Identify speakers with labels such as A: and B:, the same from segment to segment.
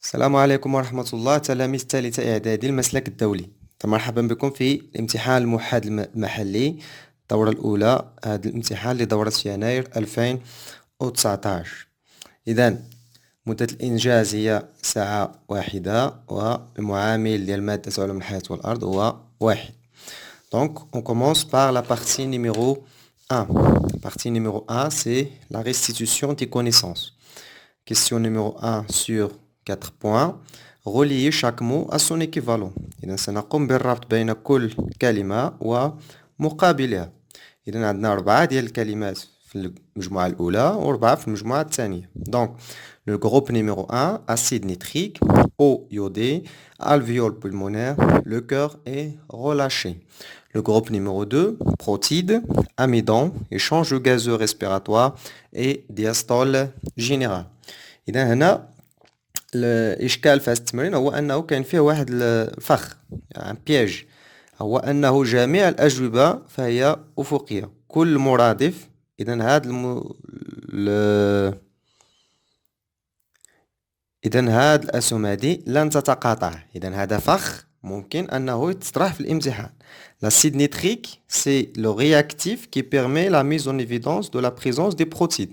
A: السلام عليكم ورحمة الله تلاميذ ثالثة إعدادي المسلك الدولي. مرحبا بكم في الامتحان الموحد المحلي الدورة الأولى. هذا الامتحان لدورة يناير 2019. إذا مدة الإنجاز هي ساعة واحدة والمعامل ديال مادة علوم الحياة والأرض هو واحد. Donc on commence par la partie numéro 1. La partie numéro 1 c'est la restitution des connaissances. Question numéro 1 sur 4 points. Relier chaque mot à son équivalent. إذا سنقوم بالربط بين كل كلمة ومقابلها. إذا عندنا 4 ديال الكلمات في المجموعة الأولى و4 في المجموعة الثانية. Donc le groupe numéro 1, acide nitrique, eau iodée, alvéole pulmonaire, le cœur est relâché. Le groupe numéro 2, protide, amidon, échange gazeux respiratoire et diastole générale. إذا هنا الإشكال في هذا التمرين هو أنه كان فيه واحد الفخ يعني بياج، هو أنه جميع الأجوبة فهي أفقية، كل مرادف. إذا هاد الأسهم هادي لن تتقاطع. إذا هذا فخ ممكن أنه يتطرح في الامتحان. L'acide nitrique, c'est le réactif qui permet la mise en évidence de la présence des protides.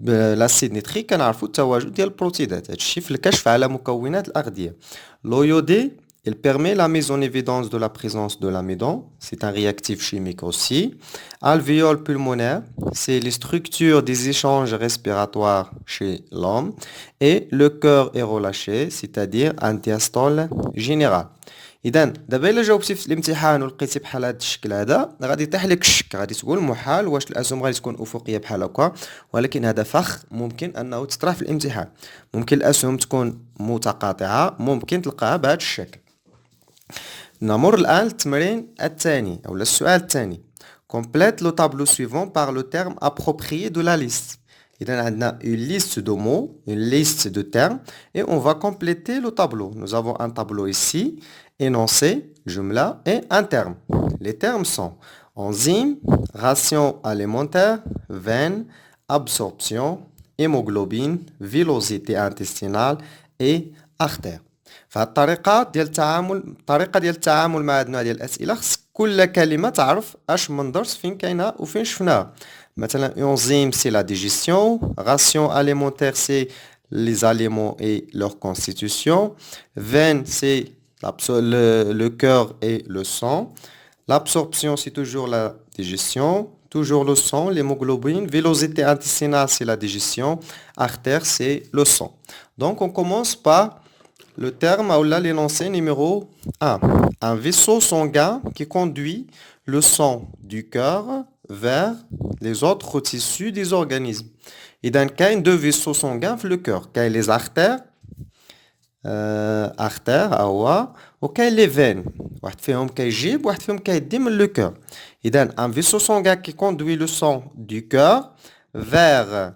A: الاسيد نيتريك كنعرفوا التواجد ديال البروتيدات، هادشي في الكشف على مكونات الأغذية. L'eau iodée, elle permet la mise en évidence de la présence de l'amidon, c'est un réactif chimique aussi. Alvéole pulmonaire, c'est les structures des échanges respiratoires chez l'homme. Et le cœur est relâché, c'est-à-dire un diastole général. اذا دابا الا جاوبتي في الامتحان ولقيتي بحال هذا الشكل هذا غادي يطيح لك الشك، غادي تقول محال واش الاسهم غادي تكون افقيه بحال هكا، ولكن هذا فخ ممكن انه تطرح في الامتحان. ممكن الاسهم تكون متقاطعه، ممكن تلقاها بهذا الشكل. نمر الان للتمرين الثاني او السؤال الثاني. complète le tableau suivant par le terme approprié de la liste. إذا عندنا une liste de mots, une liste de termes et on va compléter le tableau. Nous avons un tableau ici, énoncé, jumla et un terme. Les termes sont enzyme, ration alimentaire, veine, absorption, hémoglobine, villosité intestinale et artère. فالطريقة ديال التعامل مع هاد النوع ديال الأسئلة خص كل كلمة تعرف اش من درس فين كاينة وفين شفناها. مثلا enzyme c'est la digestion, ration alimentaire c'est les aliments et leur constitution, veine c'est le cœur et le sang, l'absorption c'est toujours la digestion, toujours le sang, l'hémoglobine, villosité intestinale c'est la digestion, artère c'est le sang. Donc on commence par le terme ou l'énoncé numéro 1. Un vaisseau sanguin qui conduit le sang du cœur vers les autres tissus des organismes. إذا كاين deux vaisseaux sanguins في le cœur. كاين les artères هو وكاين les veines. واحد فيهم كيجيب واحد فيهم كيدي من le cœur. إذا un vaisseau sanguin qui conduit le sang du cœur vers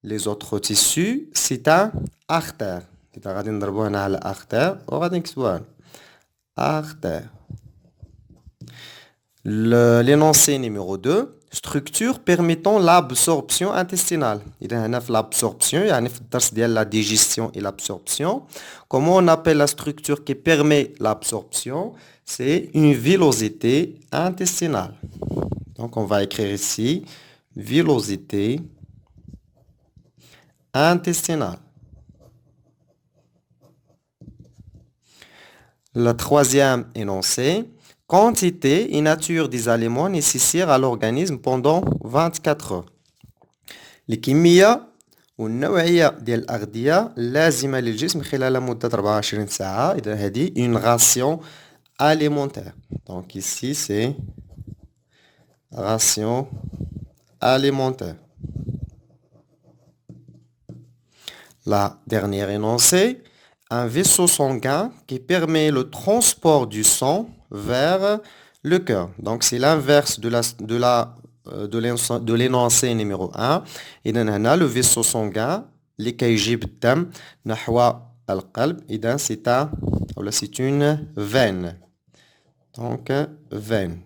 A: les autres tissus c'est un artère. إذا غادي نضربو هنا على artère وغادي نكتبوها artère. L'énoncé numéro 2, structure permettant l'absorption intestinale. إذا هنا في l'absorption يعني في الدرس ديال la digestion et l'absorption. Comment on appelle la structure qui permet l'absorption? C'est une villosité intestinale. Donc on va écrire ici villosité intestinale. Le troisième énoncé, quantité et nature des aliments nécessaires à l'organisme pendant 24 heures. الكمية والنوعية ديال الأغذية اللازمة للجسم خلال مدة 24 ساعة. إذا هذه une ration alimentaire. Donc ici c'est ration alimentaire. La dernière énoncé, un vaisseau sanguin qui permet le transport du sang vers le cœur. Donc c'est l'inverse de l'énoncé numéro 1. إذا هنا le vaisseau sanguin اللي كيجيب الدم نحو القلب. إذا c'est une veine. Donc veine.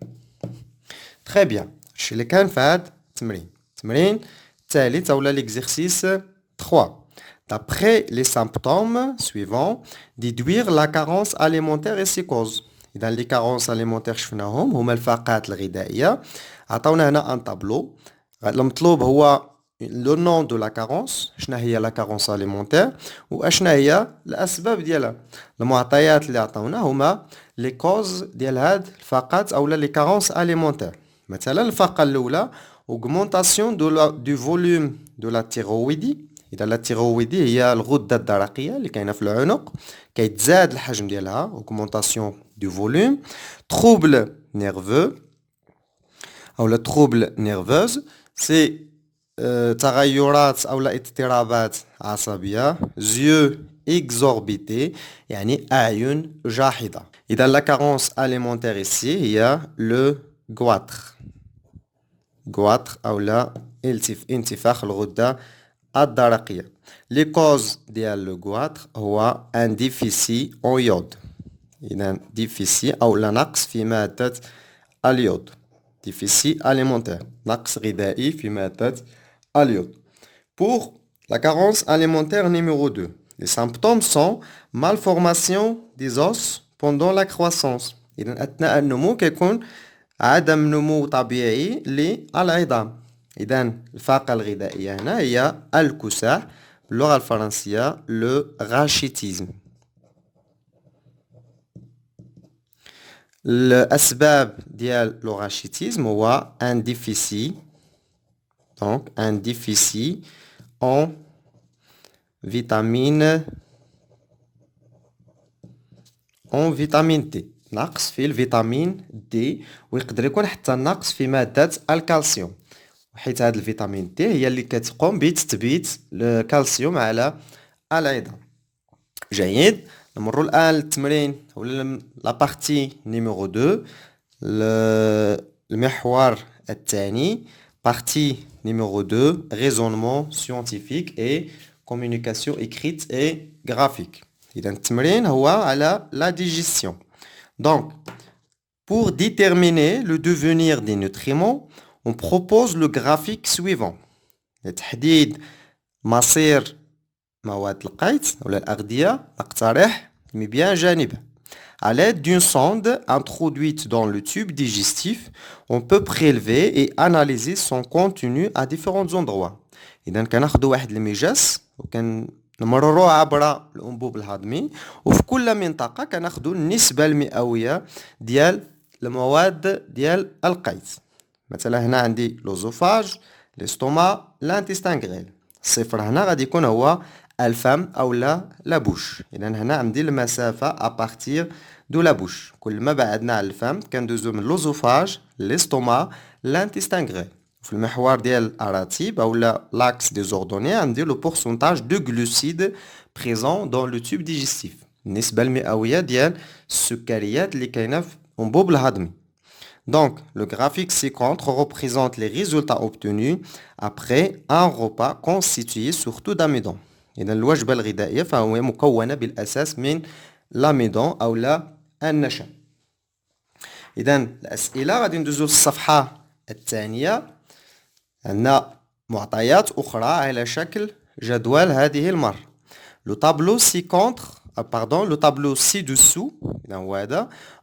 A: Très bien. الشيء اللي كان في هذا التمرين. التمرين الثالث أو l'exercice 3. d'après les symptômes suivants, déduire la carence alimentaire et ses causes. إذا les carences alimentaires شفناهم هما الفاقات الغذائية. عطاونا هنا un tableau. المطلوب هو le nom de la carence، شنو هي la carence alimentaire واشنا هي الأسباب ديالها. المعطيات اللي عطاونا هما les causes ديال هاد الفاقات أو les carences alimentaires. مثلا الفاقة الأولى augmentation du volume de la thyroïdie. إذا لا تيرويدي هي الغدة الدرقية اللي كاينة في العنق كيتزاد الحجم ديالها augmentation du volume. trouble nerveux أو la trouble nerveuse c'est تغيرات أو اضطرابات عصبية. yeux exorbités يعني أعين جاحظة. إذا la carence alimentaire ici هي le goitre أو لا انتفاخ الغدة الدرقية. Les causes ديال le goitre هو un déficit en iode. إذا déficit أو لا نقص في مادة اليود. déficit alimentaire نقص غذائي في مادة اليود. Pour la carence alimentaire numéro 2, les symptômes sont malformation des os pendant la croissance. إذا أثناء النمو كيكون عدم نمو طبيعي للعظام. إذا الفاقة الغذائية هنا هي الكساح باللغة الفرنسية le rachitisme. الأسباب ديال le rachitisme هو un déficit en vitamine D. نقص في الفيتامين دي ويقدر يكون حتى نقص في مادة الكالسيوم حيث هذا الفيتامين دي هي اللي كتقوم بتثبيت الكالسيوم على العظام. جيد، نمروا الآن للتمرين ولا لا بارتي نيميرو 2 المحور الثاني. بارتي نيميرو 2 raisonnement scientifique et communication écrite et graphique. إذا التمرين هو على la digestion. Donc, pour déterminer le devenir des nutriments, on propose le graphique suivant. لتحديد مصير مواد القيت ولا الأغذية أقترح bien جانبه. À l'aide d'une sonde introduite dans le tube digestif, on peut prélever et analyser son contenu à différents endroits. إذا كناخدو واحد المجس نمرروه عبر الأنبوب الهضمي وفي كل منطقة كناخدو النسبة المئوية ديال المواد ديال القيت. مثلا هنا عندي لوزوفاج، الاستوما، لانتستان غريل. الصفر هنا غادي يكون هو الفم أو لا بوش. إذا هنا عندي المسافة أبارتير دو لا بوش. كل ما بعدنا على الفم كندوزو من لوزوفاج، الاستوما، لانتستان غريل. في المحور ديال الأراتيب أو لاكس دي زوردوني عندي لو بورسونتاج دو غلوسيد بريزون دون لو تيوب ديجستيف. النسبة المئوية ديال السكريات اللي كاينة في الأنبوب الهضمي. Donc, le graphique ci-contre représente les résultats obtenus après un repas constitué surtout d'amidon. إذا الوجبة الغذائية فهي مكونة بالأساس من الأميدون أو لا النشا. إذا الأسئلة غادي ندوزو للصفحة الثانية. عندنا معطيات أخرى على شكل جدول هذه المرة. Le tableau ci-contre le tableau ci-dessous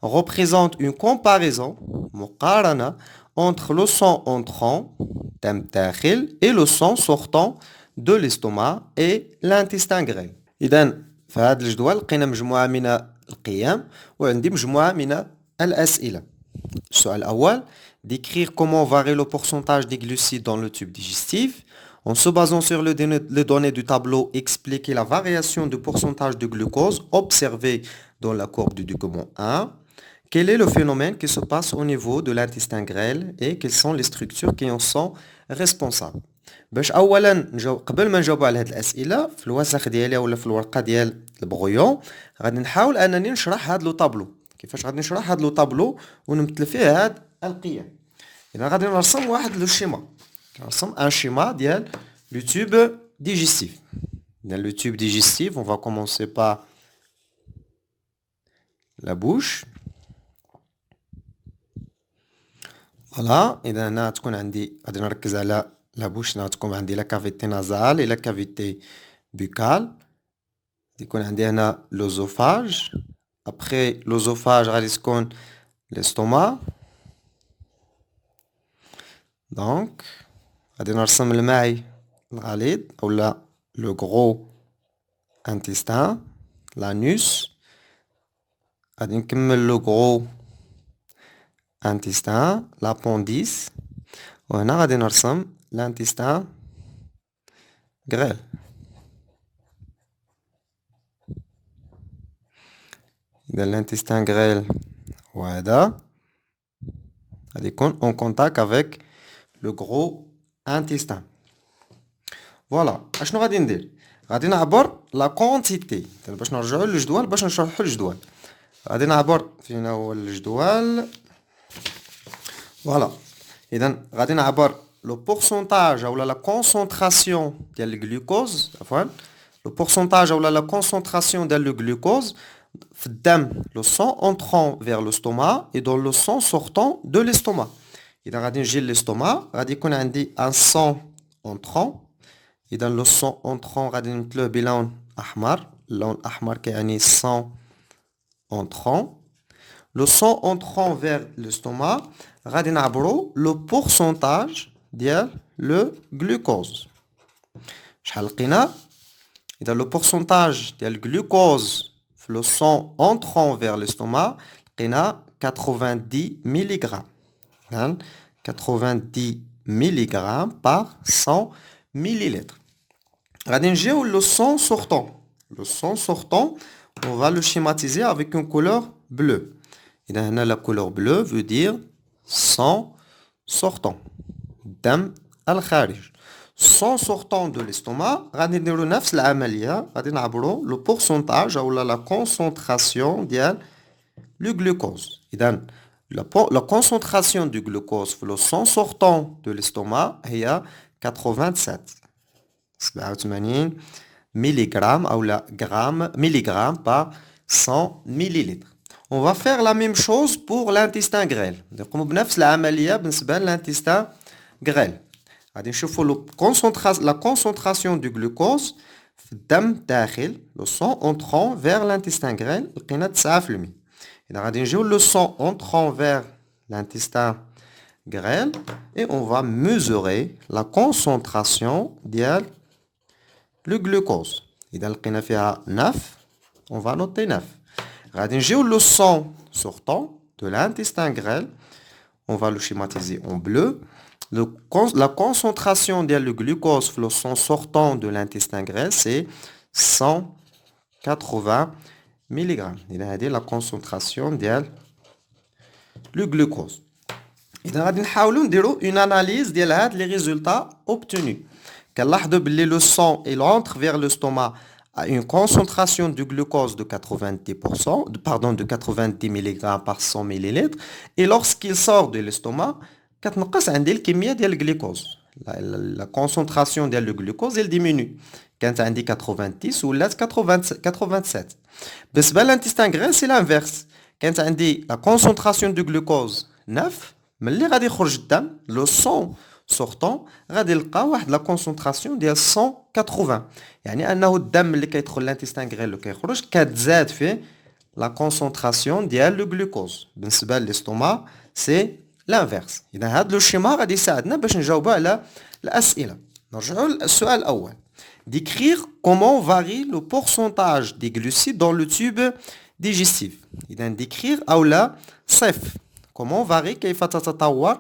A: représente une comparaison مقارنة entre le sang entrant et le sang sortant de l'estomac et l'intestin grêle. إذا في هذا الجدول لقينا مجموعة من القيم وعندي مجموعة من الأسئلة. السؤال الأول: décrire comment varie le pourcentage des glucides dans le tube digestif. En se basant sur les données du tableau, expliquer la variation du pourcentage de glucose observé dans la courbe du document 1. Quel est le phénomène qui se passe au niveau de l'intestin grêle et quelles sont les structures qui en sont responsables. باش اولا قبل ما نجاوب على هذه الاسئله في الوسخ ديالي ولا في الورقه ديال البغيون غادي نحاول انني نشرح هذا لو طابلو. كيفاش غادي نشرح هذا لو طابلو ونمثل فيه هاد القيم. اذا غادي نرسم واحد لو شيما. نرسم ان شيما ديال لو تيوب ديجستيف. Dans le tube digestif, on va commencer par la bouche. Voilà, إذا هنا تكون عندي غادي نركز على لا بوش. هنا تكون عندي لا كافيتي نازال et la cavité buccale. يكون عندي هنا l'œsophage. Après l'œsophage غادي تكون l'estomac. Donc غادي نرسم المعي الغليظ أولا le gros intestin, l'anus. غادي نكمل le gros intestin, l'appendice. وهنا غادي نرسم l'intestin grêle. إذا l'intestin grêle وهذا غادي يكون en contact avec le gros intestin. فوالا اشنو غادي ندير؟ غادي نعبر لا كونتيتي باش نرجعوا للجدول باش نشرحوا الجدول. غادي نعبر فينا هو الجدول. فوالا اذا غادي نعبر لو بورسونتاج اولا لا كونسونطراسيون ديال الجلوكوز عفوا لو بورسونتاج اولا لا كونسونطراسيون ديال لو جلوكوز في الدم لو سون انترون فيغ لو ستوما اي دون لو سون سورتون دو ليستوما. اذا غادي نجي ليستوما غادي يكون عندي ان سون انترون. إذا لو سون انترون غادي نمثلوه بلون أحمر. اللون الأحمر كيعني سون انترون. لو سون انترون فيغ لو غادي نعبرو لو بورسونتاج ديال لو جلوكوز. شحال لقينا؟ إذا لو بورسونتاج ديال الجلوكوز في لو سون انترون فيغ لو لقينا 90 ملغ. 90 ملغ par 100 millilitres. Radin le sang sortant. Le sang sortant, on va le schématiser avec une couleur bleue. Et la couleur bleue veut dire sang sortant. Dam al-kharij. Sang sortant de l'estomac, radin le pourcentage ou la concentration de le glucose. Et la concentration du glucose le sang sortant de l'estomac est 87 milligrammes ou la gramme milligrammes par 100 millilitres. On va faire la même chose pour l'intestin grêle. Donc on va faire l'intestin grêle. La concentration du glucose le sang entrant vers l'intestin grêle le sang entrant vers l'intestin grêle et on va mesurer la concentration de le glucose. إذا لقينا فيها 9 on va noter 9. غادي نجيو le sang sortant de l'intestin grêle, on va le schématiser en bleu. La concentration de le glucose le sang sortant de l'intestin grêle c'est 180 mg. إذا هذه la concentration de le glucose. إذا غادي نحاولوا نديروا une analyse ديال هاد les résultats obtenus. كنلاحظوا باللي le sang il entre vers l'estomac à une concentration du glucose de 90%, de 90 mg par 100 ml et lorsqu'il sort de l'estomac كتنقص عندي الكميه ديال الجلوكوز. La concentration ديال le glucose elle diminue. كانت عندي 90 ولات 87. بالنسبه للانتستان غريل c'est l'inverse. كانت عندي la concentration du glucose 9 ملي غادي يخرج الدم لو سون سورتون غادي نلقى واحد لا كونسونطراسيون ديال 180. يعني انه الدم اللي كيدخل لانتستان غريل وكيخرج كتزاد فيه لا كونسونطراسيون ديال لو جلوكوز. بالنسبه للاستوما سي لانفيرس. اذا هذا لو شيما غادي يساعدنا باش نجاوبوا على الاسئله. نرجعوا للسؤال الاول. Décrire comment varie le pourcentage des glucides dans le tube digestif. إذا décrire أو لا صف comment varie كيف تتطور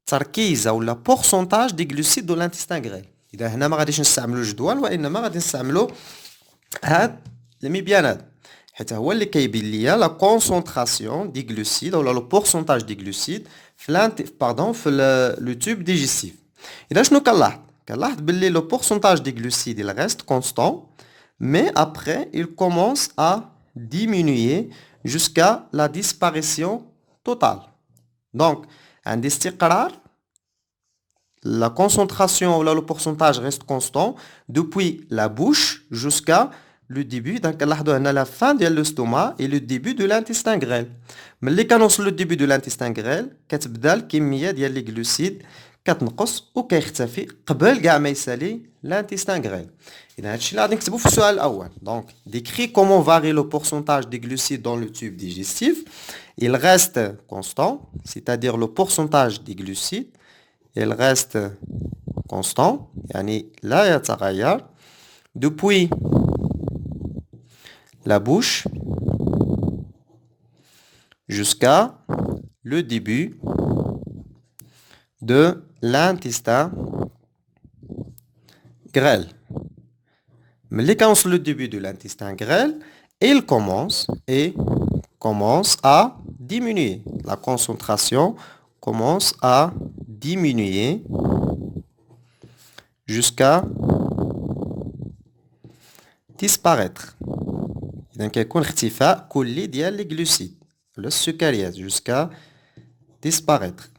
A: تركيز أو لا pourcentage des glucides dans l'intestin grêle. إذا هنا ما غاديش نستعملوا الجدول وإنما غادي نستعملوا هاد المبيان هذا حيت هو اللي كيبين ليا لا concentration des glucides أو لا le pourcentage des glucides في le tube digestif. إذا شنو كنلاحظ؟ كنلاحظ باللي le pourcentage des glucides il reste constant mais après il commence à diminuer jusqu'à la disparition totale. Donc عندي استقرار la concentration ou le pourcentage reste constant depuis la bouche jusqu'à le début. Donc كنلاحظوا هنا la fin ديال l'estomac et le début de l'intestin grêle. ملي كنوصل le début de l'intestin grêle كتبدا الكميه ديال لي glucides كتنقص وكيختفي قبل كاع ما يسالي l'intestin grêle. إذا هادشي اللي غادي نكتبو في السؤال الأول. Donc, décrit comment varie le pourcentage des glucides dans le tube digestif. Il reste constant, c'est-à-dire le pourcentage des glucides, il reste constant, يعني لا يتغير depuis la bouche jusqu'à le début de l'intestin grêle. Mais quand le début de l'intestin grêle, il commence à diminuer. La concentration commence à diminuer jusqu'à disparaître. Donc, يكون اختفاء كلي ديال les glucides, le sucrيات jusqu'à disparaître.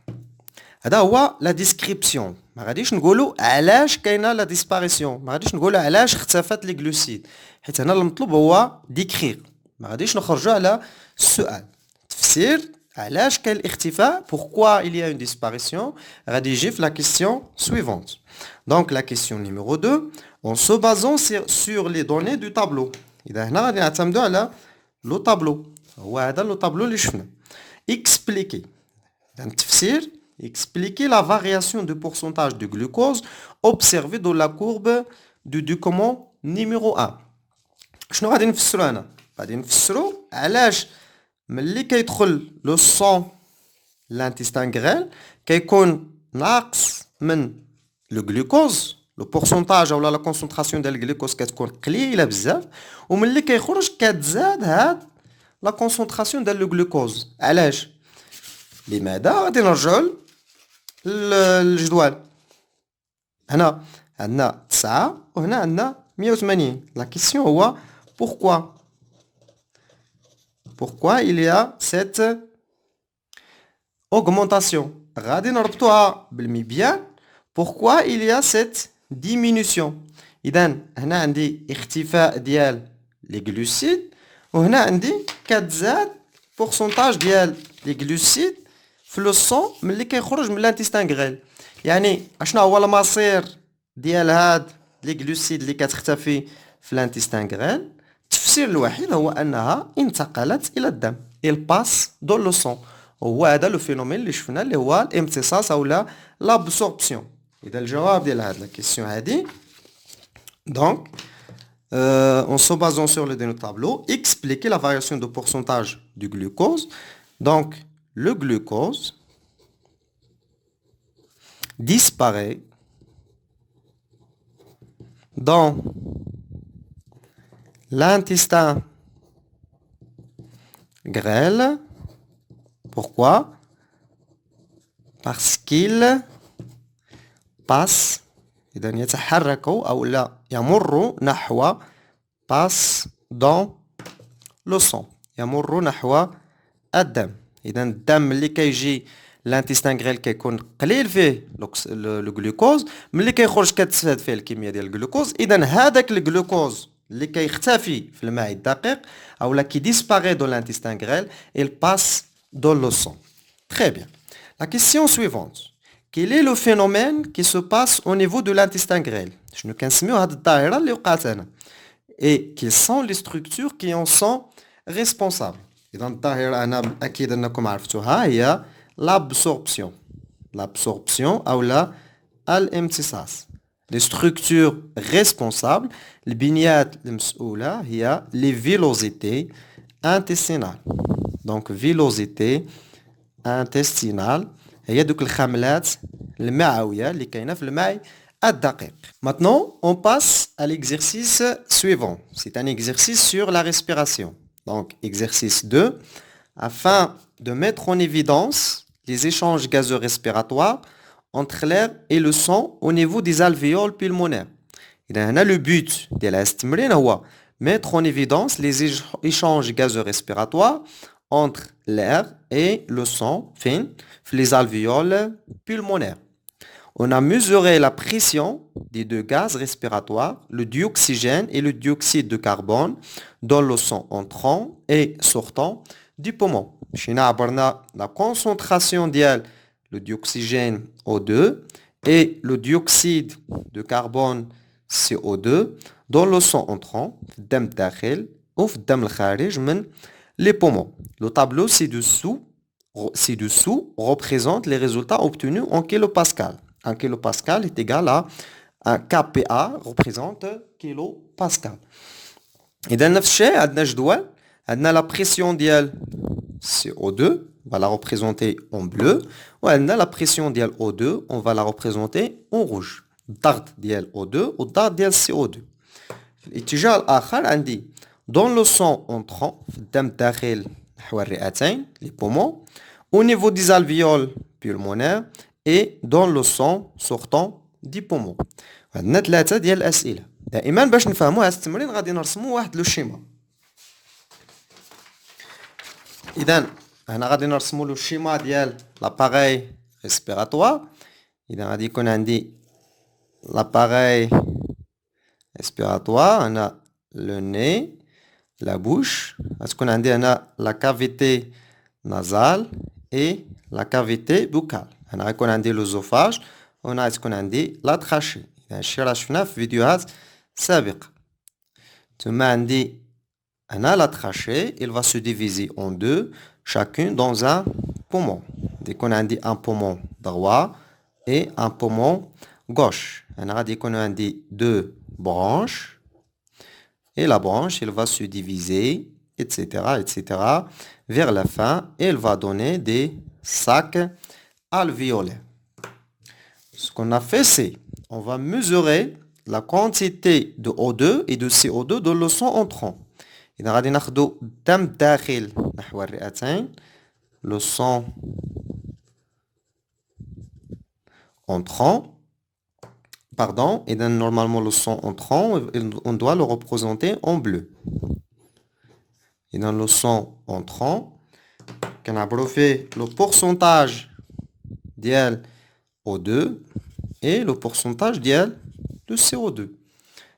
A: هذا هو la description. ما غاديش نقولوا علاش كاينه لا ديسباريسيون، ما غاديش نقولوا علاش اختفت لي جلوسيد، حيت هنا المطلوب هو ديكريغ. ما غاديش نخرجوا على السؤال. تفسير علاش كاين الاختفاء، pourquoi il y a une disparition، غادي يجي في la question suivante. Donc la question numéro 2, en se basant sur les données du tableau. إذا هنا غادي نعتمدوا على لو طابلو، هو هذا لو طابلو اللي شفنا. expliquer. التفسير expliquer la variation de pourcentage de glucose observée dans la courbe du document numéro 1. شنو غادي نفسروا هنا؟ غادي نفسروا علاش ملي كيدخل لو سون لانتستان غريل كيكون ناقص من لو غلوكوز، لو بورسونتاج اولا لا كونسونطراسيون ديال الغلوكوز كتكون قليله بزاف، وملي كيخرج كتزاد هاد لا كونسونطراسيون ديال لو غلوكوز. علاش؟ لماذا؟ غادي نرجعوا للجدول. هنا عندنا 9 وهنا عندنا 180. لا كيسيون هو pourquoi il y a cette augmentation. غادي نربطوها بالمبيان. pourquoi il y a cette diminution. إذا هنا عندي اختفاء ديال لي غلوسيد وهنا عندي كتزاد بورسونتاج ديال لي غلوسيد في لو سون ملي كيخرج من الانتستان غريل. يعني اشنا هو المصير ديال هاد لي غلوسيد اللي كتختفي في الانتستان غريل؟ التفسير الوحيد هو انها انتقلت الى الدم. il passe dans le sang. هو هذا لو فينومين اللي شفنا اللي هو الامتصاص اولا لابسوربسيون. اذا الجواب ديال هاد لا كيسيون هادي donc en se basant sur le dernier tableau, expliquer la variation de pourcentage du glucose. Donc le glucose disparaît dans l'intestin grêle. Pourquoi? Parce qu'il passe إذا يتحرك أو لا يمر نحو passe dans le sang، يمر نحو الدم. إذا الدم اللي كيجي الانتستان غريل كيكون قليل فيه لو غلوكوز، ملي كيخرج كتزاد فيه الكميه ديال الجلوكوز. اذا هذاك الجلوكوز اللي كيختفي في الماء الدقيق اولا كي ديسباري دو l'intestin grêle il passe dans le sang. Très bien. La question suivante. Quel est le phénomène qui se passe au niveau de l'intestin grêle؟ شنو كنسميو هاد الظاهره اللي وقعت هنا؟ et quelles sont les structures qui en sont responsables. إذا الظاهرة أنا أكيد أنكم عرفتوها هي l'absorption أو لا الامتصاص. les structures responsables البنيات المسؤولة هي les villosités intestinales. donc villosité intestinale هي دوك الخملات المعوية اللي كاينة في الماء الدقيق. Maintenant, on passe à l'exercice suivant. C'est un exercice sur la respiration. Donc, exercice 2. Afin de mettre en évidence les échanges gazeux respiratoires entre l'air et le sang au niveau des alvéoles pulmonaires. إذا le but de la تمرين هو mettre en évidence les échanges gazeux respiratoires entre l'air et le sang fin les alvéoles pulmonaires. On a mesuré la pression des deux gaz respiratoires, le dioxygène et le dioxyde de carbone, dans le sang entrant et sortant du poumon. China a la concentration de le dioxygène O2 et le dioxyde de carbone CO2 dans le sang entrant في الدم الداخل وفي الدم الخارج من les poumons. Le tableau ci-dessous représente les résultats obtenus en kilopascal. Un kilopascal est égal à un kPa représente kilopascal. إذا نفس الشيء عندنا جدول عندنا la pression ديال CO2 on va la représenter en bleu وعندنا la pression ديال O2 on va la représenter en rouge. الضغط ديال O2 والضغط ديال CO2. في الاتجاه الآخر عندي dans le sang entrant في الدم الداخل نحو الرئتين les poumons au niveau des alvéoles pulmonaires et dans le sang sortant des poumons. عندنا 3 ديال الأسئلة. دائما باش نفهموا هذا التمرين غادي نرسموا واحد لو شيما. إذا هنا غادي نرسموا له الشيما ديال لاباغاي ريسبيراتوار. إذا غادي يكون عندي l'appareil respiratoire, on a le nez, la bouche, غتكون عندي هنا la cavité nasale et la cavité buccale. هنا غيكون عندي l'œsophage وهنا غتكون عندي la trachée. هادشي راه شفناه في فيديوهات سابقة. ثم عندي هنا la trachée, il va se diviser en deux, chacune dans un poumon. غيكون عندي un poumon droit et un poumon gauche. هنا غادي يكونوا عندي deux branches et la branche elle va se diviser etc vers la fin elle va donner des sacs alvéolaires. Ce qu'on a fait c'est on va mesurer la quantité de O2 et de CO2 dans le sang entrant. إذا غادي ناخدو الدم الداخل نحو الرئتين le sang entrant. Pardon, et donc normalement le sang entrant, on doit le représenter en bleu. Et dans le sang entrant, on a fait le pourcentage ديال O2 et le pourcentage ديال de CO2.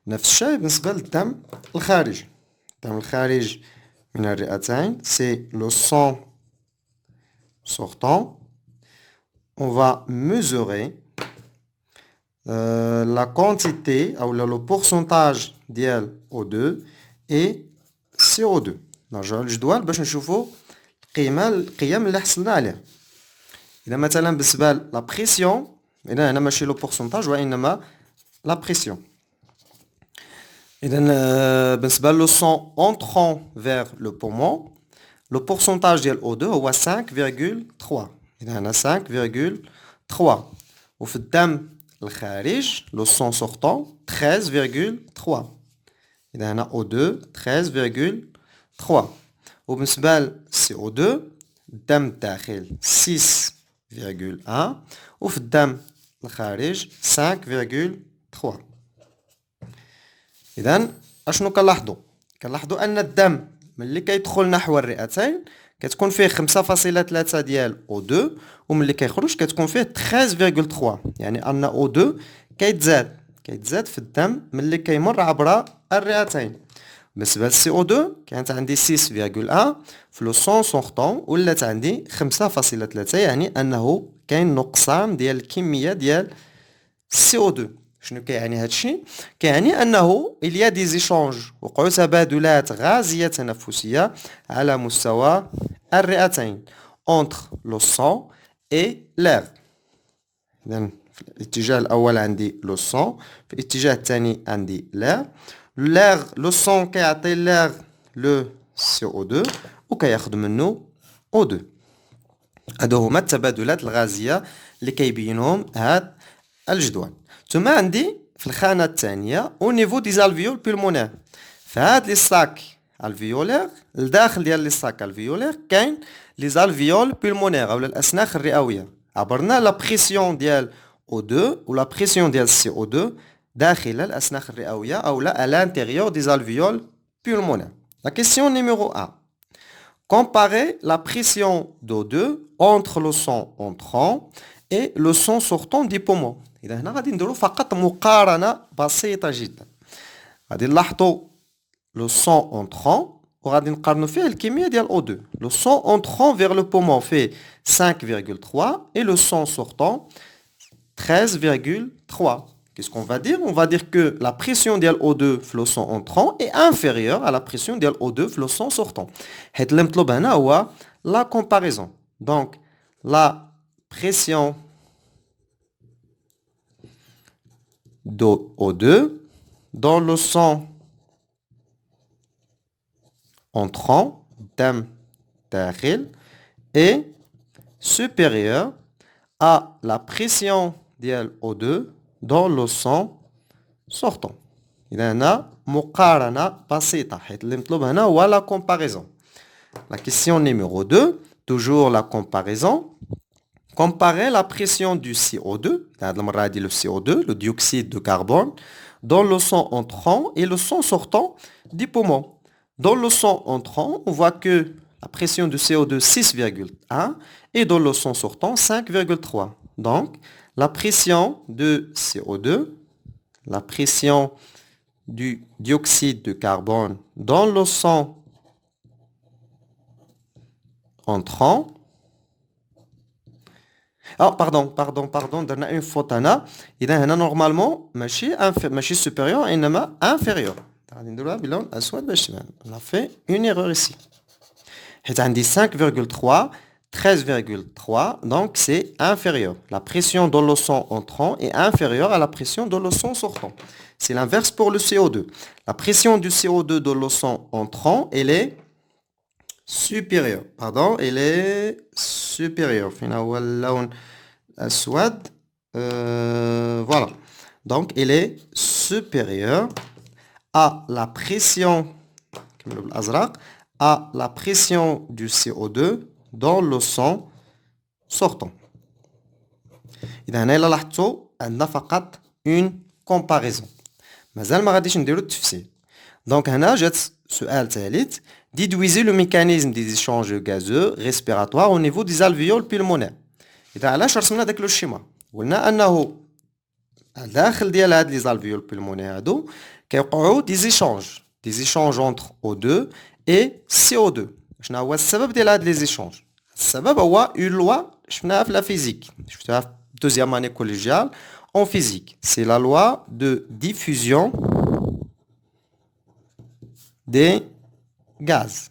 A: نفس الشيء بالنسبة للدم الخارج. الدم الخارج من الرئتين, c'est le sang sortant. On va mesurer la quantité ou le pourcentage ديال O2 et CO2. نرجعوا للجدول باش نشوفوا القيم اللي حصلنا عليها. إذا مثلا بالنسبة لا بريسيون إذا هنا ماشي لو بورسونتاج وإنما لا بريسيون. إذا بالنسبة لو سون entrant vers le poumon لو بورسونتاج ديال O2 هو 5,3. إذا هنا 5,3 وفي الدم الخارج لو سون sortant 13,3. إذا هنا O2 13,3 وبالنسبة ل CO2 الدم الداخل 6,1 وفي الدم الخارج 5,3. إذا أشنو كنلاحظوا؟ كنلاحظوا أن الدم ملي كيدخل نحو الرئتين كتكون فيه 5.3 ديال O2 وملي كيخرج كتكون فيه 13,3. يعني أن O2 كيتزاد في الدم ملي كيمر عبر الرئتين. بالنسبة ل CO2 كانت عندي 6,1 في لو سون سورتون ولات عندي 5.3 يعني أنه كاين نقصان ديال الكمية ديال CO2. شنو كيعني هادشي؟ كيعني أنه il y a des échanges وقعوا تبادلات غازية تنفسية على مستوى الرئتين entre le sang et l'air. إذن في الاتجاه الأول عندي le sang في الاتجاه الثاني عندي l'air. l'air le sang كيعطي l'air le CO2 وكياخد منه O2. هادو هما التبادلات الغازية اللي كيبينوهم هاد الجدول. ثم عندي في الخانة الثانية au niveau des alvéoles pulmonaires. فهاد لي ساك الفيولير الداخل ديال لي ساك الفيولير كاين لي alvéoles pulmonaires أو الأسناخ الرئوية. عبرنا لا بريسيون ديال O2 ولا بريسيون ديال CO2 داخل الأسناخ الرئوية أو لا à l'intérieur des alvéoles pulmonaires. La question numéro 1. Comparer la pression d'O2 entre le sang entrant et le sang sortant des poumons. إذا هنا غادي نديرو فقط مقارنة بسيطة جدا. غادي نلاحظوا لو سون اونترون وغادي نقارنوا فيه الكمية ديال O2. لو سون اونترون vers le poumon fait 5,3 et le sang sortant 13,3. qu'est-ce qu'on va dire? On va dire que la pression de l'O2 flottant entrant est inférieure à la pression de l'O2 flottant sortant. هاد اللي مطلوب هنا هو la comparaison. Donc, la pression d'O2 dans le sang entrant دم داخل est supérieure à la pression de O2 dans le sang sortant. إذا هنا مقارنة بسيطة حيث اللي مطلوب هنا هو la comparaison. La question numéro 2, toujours la comparaison. Comparer la pression du CO2, le CO2, le dioxyde de carbone, dans le sang entrant et le sang sortant du poumon. Dans le sang entrant, on voit que la pression du CO2 6,1 et dans le sang sortant 5,3. Donc, la pression de CO2, la pression du dioxyde de carbone dans le sang entrant. Ah, pardon, on a une faute هنا. إذا هنا normalement ماشي supérieur إنما inférieur. نديروها باللون أسود باش تبان. On a fait une erreur ici. حيت عندي 5,3 13,3 donc c'est inférieur. La pression dans le sang entrant est inférieure à la pression dans le sang sortant. C'est l'inverse pour le CO2. La pression du CO2 dans le sang entrant, elle est supérieure. Pardon, elle est supérieure. Voilà. Donc, elle est supérieure à la pression du CO2 dans le sang sortant. إذا هنا إلا لاحظتوا عندنا فقط une comparaison. مازال ما غاديش نديرو التفسير. دونك هنا جات سؤال ثالث. Déduisez le mécanisme des échanges gazeux respiratoires au niveau des alvéoles pulmonaires. إذا علاش رسمنا داك لو شيما؟ قلنا أنه داخل ديال هاد لي alvéoles pulmonaires هادو كيوقعوا des échanges entre O2 et CO2. شنو هو السبب ديال هاد لي échanges؟ السبب هو une loi شفناها في لا فيزيك، شفتها في deuxième année collégiale en physique. C'est la loi de diffusion des gaz.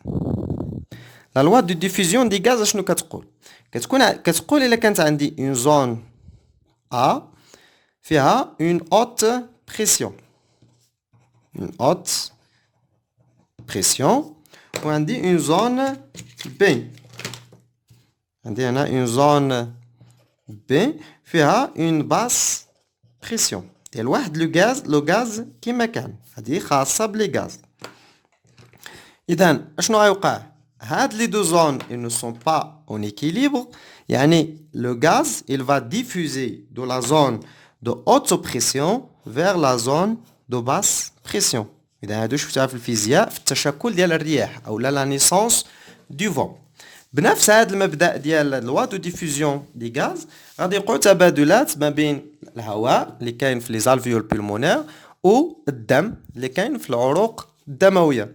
A: La loi de diffusion des gaz شنو كتقول؟ كتقول إلا كانت عندي une zone A فيها une haute pression. Une haute pression وعندي une zone B. عندي هنا une zone B فيها une basse pression. ديال واحد لو غاز كيما كان. هذه خاصة بلي غاز. إذا أشنو غيوقع؟ هاد les deux zones ils ne sont pas en équilibre. يعني le gaz il va diffuser de la zone de haute pression vers la zone de basse pression. إذا هادو شفتها في الفيزياء في التشكل ديال الرياح أو لا نيسانس دو فون. بنفس هذا المبدأ ديال لوا دو ديفوزيون دي غاز غادي يوقعوا تبادلات ما بين الهواء اللي كاين في لي زالفيول بولمونير والدم اللي كاين في العروق الدموية.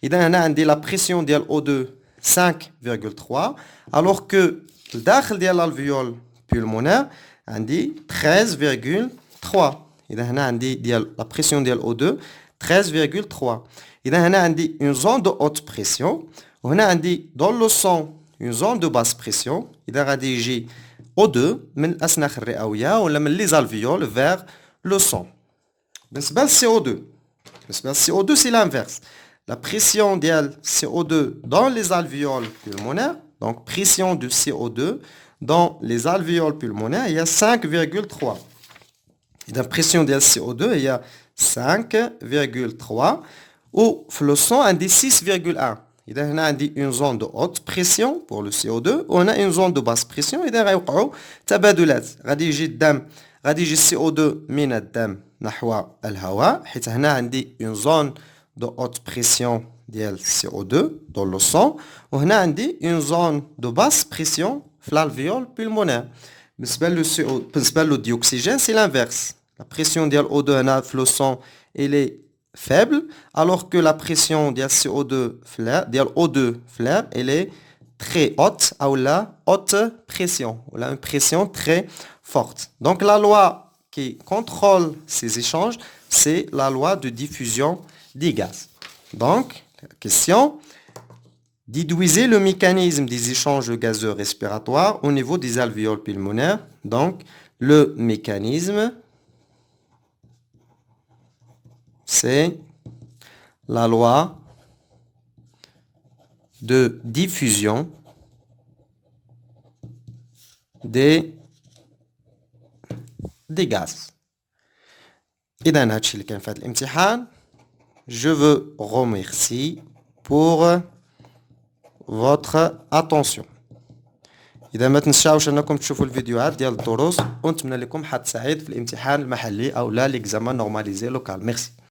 A: إذا هنا عندي لا بريسيون ديال O2 5,3 alors que الداخل ديال الالفيول بولمونير عندي 13,3. إذا هنا عندي ديال لا بريسيون ديال O2 13,3. إذا هنا عندي une zone de haute pression وهنا عندي dans le sang une zone de basse pression. إذا غادي يجي O2 من الأسناخ الرئوية ولا من les alvéoles vers le sang. بالنسبة لل CO2 c'est l'inverse. La pression ديال CO2 dans les alvéoles pulmonaires, donc pression du CO2 dans les alvéoles pulmonaires, il y a 5,3. Et la pression ديال CO2 il y a 5,3 ou le sang عندي 6,1. إذا هنا عندي une zone de haute pression pour le CO2 وهنا une zone de basse pression. إذا غيوقعوا تبادلات. غادي يجي CO2 من الدم نحو الهواء حيت هنا عندي une zone de haute pression ديال CO2 dans le sang وهنا عندي une zone de basse pression في l'alvéole pulmonaire. بالنسبة للديوكسيجين c'est l'inverse. La pression ديال O2 هنا في le sang elle est faible alors que la pression ديال CO2 ديال O2 flair elle est très haute ou la haute pression ou la une pression très forte. Donc la loi qui contrôle ces échanges, c'est la loi de diffusion des gaz. Donc, la question, déduisez le mécanisme des échanges gazeux respiratoires au niveau des alvéoles pulmonaires. Donc, le mécanisme, c'est la loi de diffusion des gaz. إذا هادشي اللي كان في هذا الامتحان. Je vous remercie pour votre attention. إذا ما تنساوش أنكم تشوفوا الفيديوهات ديال الدروس ونتمنى لكم حظ سعيد في الامتحان المحلي أو لا ليكزامان نورماليزي لوكال. ميرسي.